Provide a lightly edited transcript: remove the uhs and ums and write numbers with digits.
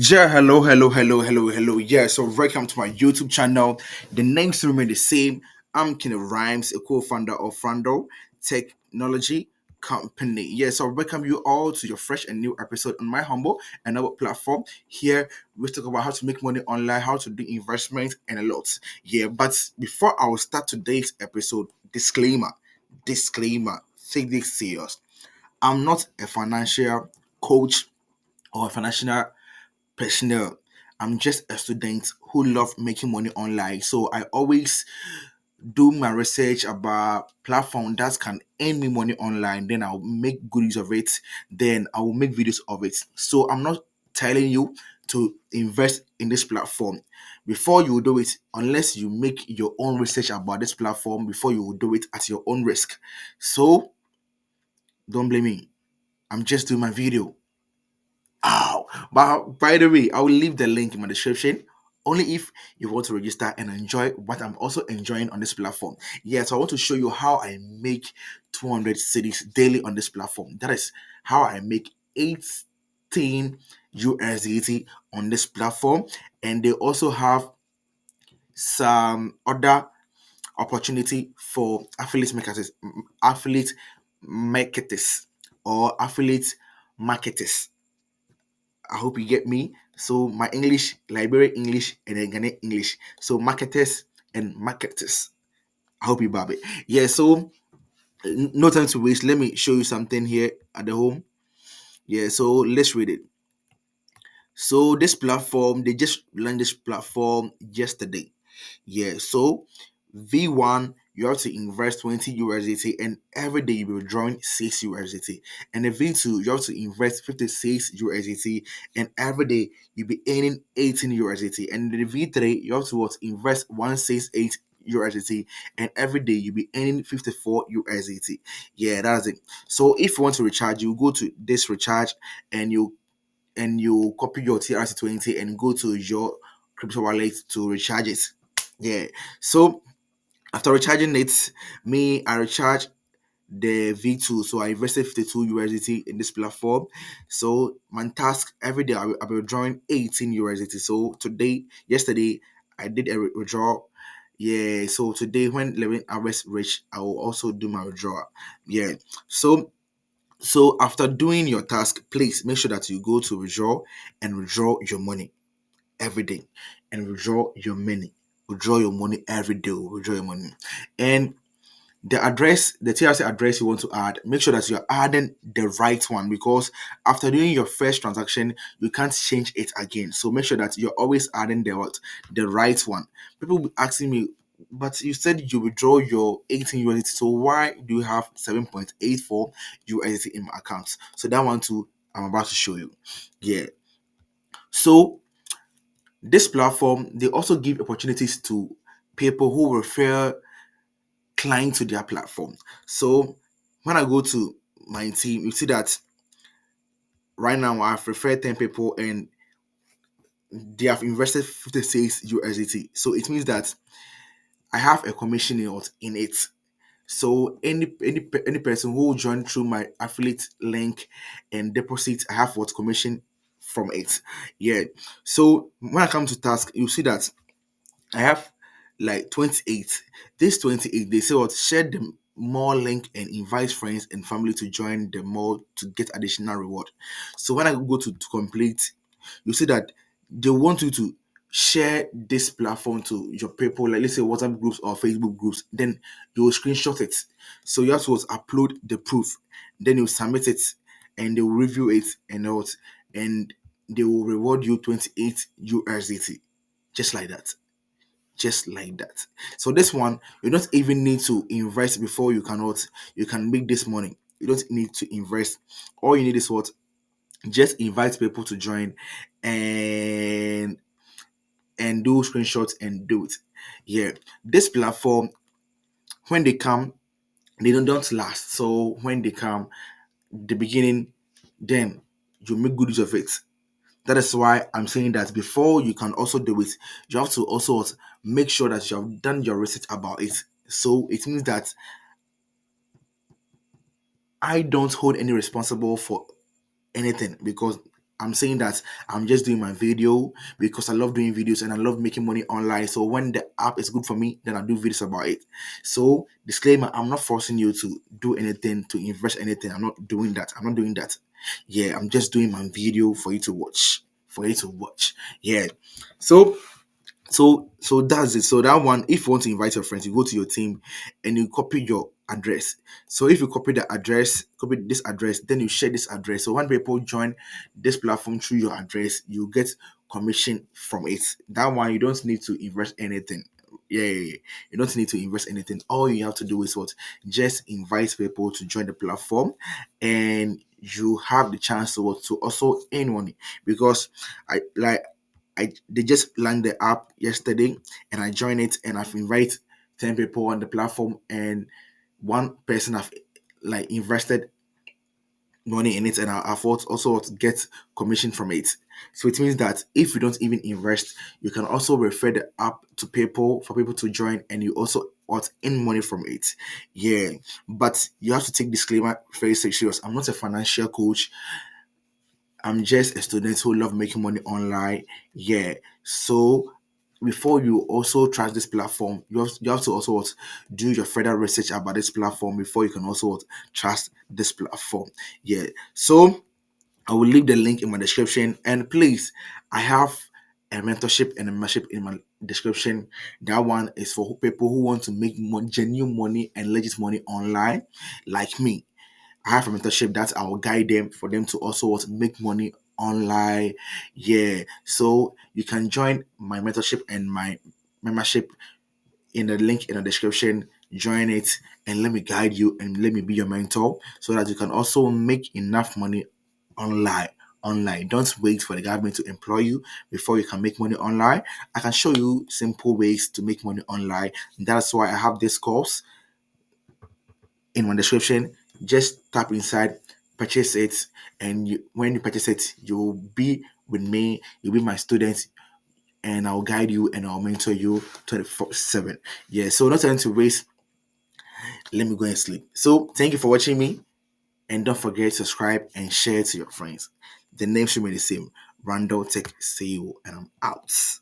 Yeah, hello. Yeah, so welcome to my YouTube channel. The names remain the same. I'm Kenneth Rhymes, a co-founder of Frando Technology Company. Yeah, so I welcome you all to your fresh and new episode on my humble and our platform. Here we talk about how to make money online, how to do investment, and a lot. Yeah, but before I will start today's episode, disclaimer, take this serious. I'm not a financial coach or a financial personnel. I'm just a student who love making money online. So I always do my research about platform that can earn me money online. Then I'll make good use of it. Then I will make videos of it. So I'm not telling you to invest in this platform before you do it, unless you make your own research about this platform before you will do it at your own risk. So don't blame me. I'm just doing my video. Ow. But by the way, I will leave the link in my description only if you want to register and enjoy what I'm also enjoying on this platform. Yeah, so I want to show you how I make 200 cities daily on this platform. That is how I make 18 USDT on this platform. And they also have some other opportunity for affiliate marketers or affiliate marketers. I hope you get me. So my English, Liberian English, and then Ghanaian English. So marketers and marketers. I hope you bab it. Yeah. So no time to waste. Let me show you something here at the home. Yeah. So let's read it. So this platform, they just launched this platform yesterday. Yeah, so V1, you have to invest 20 USDT and every day you'll be drawing 6 USDT. And the V2, you have to invest 56 USDT and every day you'll be earning 18 USDT. And the V3, you have to invest 168 USDT and every day you'll be earning 54 USDT. Yeah, that's it. So if you want to recharge, you go to this recharge and you copy your TRC20 and go to your crypto wallet to recharge it. Yeah. So after recharging it, I recharge the V2. So I invested 52 USDT in this platform. So my task every day, I'll be drawing 18 USDT. So yesterday, I did a withdrawal. Yeah. So today, when 11 hours reach, I will also do my withdrawal. Yeah. So after doing your task, please make sure that you go to withdraw and withdraw your money every day and withdraw your money. Withdraw your money every day. Withdraw your money. And the TRC address you want to add, make sure that you're adding the right one because after doing your first transaction, you can't change it again. So make sure that you're always adding the right one. People will be asking me, but you said you withdraw your 18 USDT, so why do you have 7.84 USDT in my account? So that one too, I'm about to show you. Yeah. So this platform, they also give opportunities to people who refer clients to their platform. So when I go to my team, you see that right now I've referred 10 people and they have invested 56 USDT. So it means that I have a commission in it. So any person who will join through my affiliate link and deposit, I have what commission from it. Yeah. So when I come to task, you see that I have like 28. This 28, they say what share the more link and invite friends and family to join the more to get additional reward. So when I go to complete, you see that they want you to share this platform to your people, like let's say WhatsApp groups or Facebook groups, then you will screenshot it. So you have to upload the proof, then you submit it and they will review it and they will reward you 28 USDT. Just like that, just like that. So this one, you don't even need to invest before you can make this money. You don't need to invest. All you need is what? Just invite people to join and do screenshots and do it. Yeah. This platform, when they come, they don't last. So when they come, the beginning, then you make good use of it. That is why I'm saying that before you can also do it, you have to also make sure that you have done your research about it. So it means that I don't hold any responsible for anything because I'm saying that I'm just doing my video because I love doing videos and I love making money online. So when the app is good for me, then I do videos about it. So disclaimer, I'm not forcing you to do anything, to invest anything. I'm not doing that. I'm not doing that. Yeah, I'm just doing my video for you to watch. For you to watch. Yeah. So so that's it. So that one, if you want to invite your friends, you go to your team and you copy your address. So if you copy the address, copy this address, then you share this address. So when people join this platform through your address, you get commission from it. That one, you don't need to invest anything. Yeah. You don't need to invest anything. All you have to do is what? Just invite people to join the platform, and you have the chance to what? To also earn money, because I they just launched the app yesterday, and I joined it, and I've invited 10 people on the platform, and one person have like invested money in it, and I've also to get commission from it. So it means that if you don't even invest, you can also refer the app to people for people to join, and you also want in money from it. Yeah, but you have to take disclaimer very serious. I'm not a financial coach. I'm just a student who love making money online. Yeah. So before you also trust this platform, you have to also do your further research about this platform before you can also trust this platform. Yeah. So I will leave the link in my description. And please, I have a mentorship and a membership in my description. That one is for people who want to make genuine money and legit money online, like me. I have a mentorship that I will guide them for them to also want to make money online. Yeah. So you can join my mentorship and my membership in the link in the description. Join it and let me guide you and let me be your mentor so that you can also make enough money online. Online. Don't wait for the government to employ you before you can make money online. I can show you simple ways to make money online. That's why I have this course in my description. Just tap inside, purchase it, and when you purchase it, you'll be with me, you'll be my student, and I'll guide you and I'll mentor you 24/7. Yeah, so not time to waste. Let me go and sleep. So thank you for watching me, and don't forget to subscribe and share to your friends. The name should be the same. Randall Tech CEO, and I'm out.